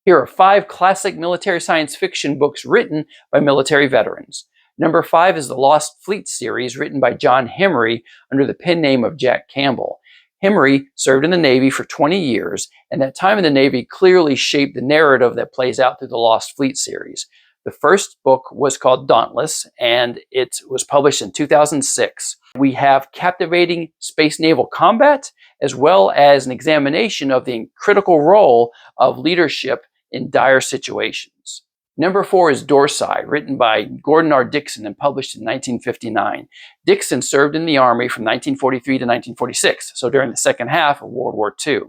Here are 5 classic military science fiction books written by military veterans. Number 5 is the Lost Fleet series, written by John Hemery under the pen name of Jack Campbell. Hemery served in the Navy for 20 years, and that time in the Navy clearly shaped the narrative that plays out through the Lost Fleet series. The first book was called Dauntless, and it was published in 2006. We have captivating space naval combat, as well as an examination of the critical role of leadership in dire situations. Number 4 is Dorsai, written by Gordon R. Dickson and published in 1959. Dickson served in the Army from 1943 to 1946, so during the second half of World War II.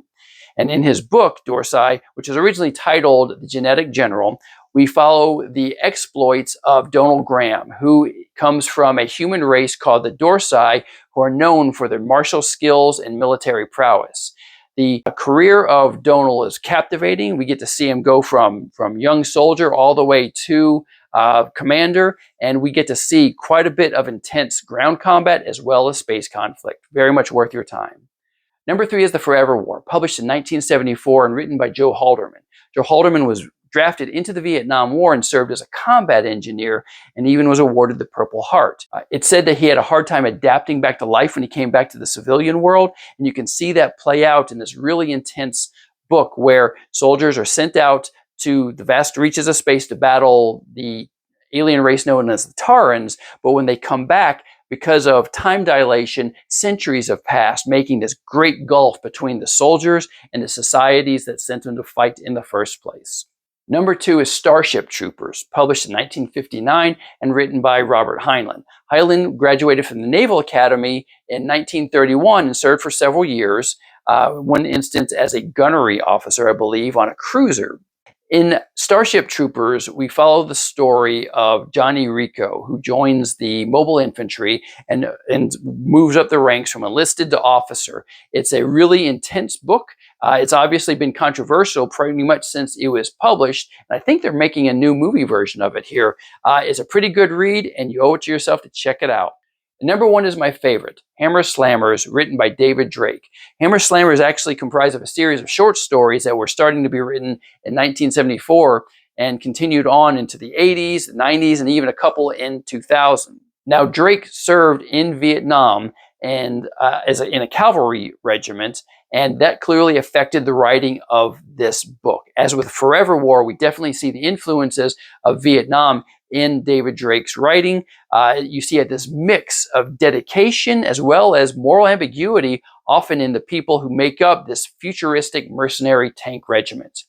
And in his book, Dorsai, which was originally titled The Genetic General, we follow the exploits of Donald Graham, who comes from a human race called the Dorsai, who are known for their martial skills and military prowess. The career of Donald is captivating. We get to see him go from young soldier all the way to commander, and we get to see quite a bit of intense ground combat as well as space conflict. Very much worth your time. Number 3 is The Forever War, published in 1974 and written by Joe Haldeman. Joe Haldeman was drafted into the Vietnam War and served as a combat engineer, and even was awarded the Purple Heart. It said that he had a hard time adapting back to life when he came back to the civilian world, and you can see that play out in this really intense book where soldiers are sent out to the vast reaches of space to battle the alien race known as the Tarans, but when they come back, because of time dilation, centuries have passed, making this great gulf between the soldiers and the societies that sent them to fight in the first place. Number 2 is Starship Troopers, published in 1959 and written by Robert Heinlein. Heinlein graduated from the Naval Academy in 1931 and served for several years, one instance as a gunnery officer, I believe, on a cruiser. In Starship Troopers, we follow the story of Johnny Rico, who joins the mobile infantry and moves up the ranks from enlisted to officer. It's a really intense book. It's obviously been controversial pretty much since it was published, and I think they're making a new movie version of it here. It's a pretty good read, and you owe it to yourself to check it out. Number 1 is my favorite, Hammer Slammers, written by David Drake. Hammer Slammers is actually comprised of a series of short stories that were starting to be written in 1974 and continued on into the 80s, the 90s, and even a couple in 2000. Now, Drake served in Vietnam and in a cavalry regiment, and that clearly affected the writing of this book. As with Forever War, we definitely see the influences of Vietnam in David Drake's writing. You see this mix of dedication as well as moral ambiguity, often in the people who make up this futuristic mercenary tank regiment.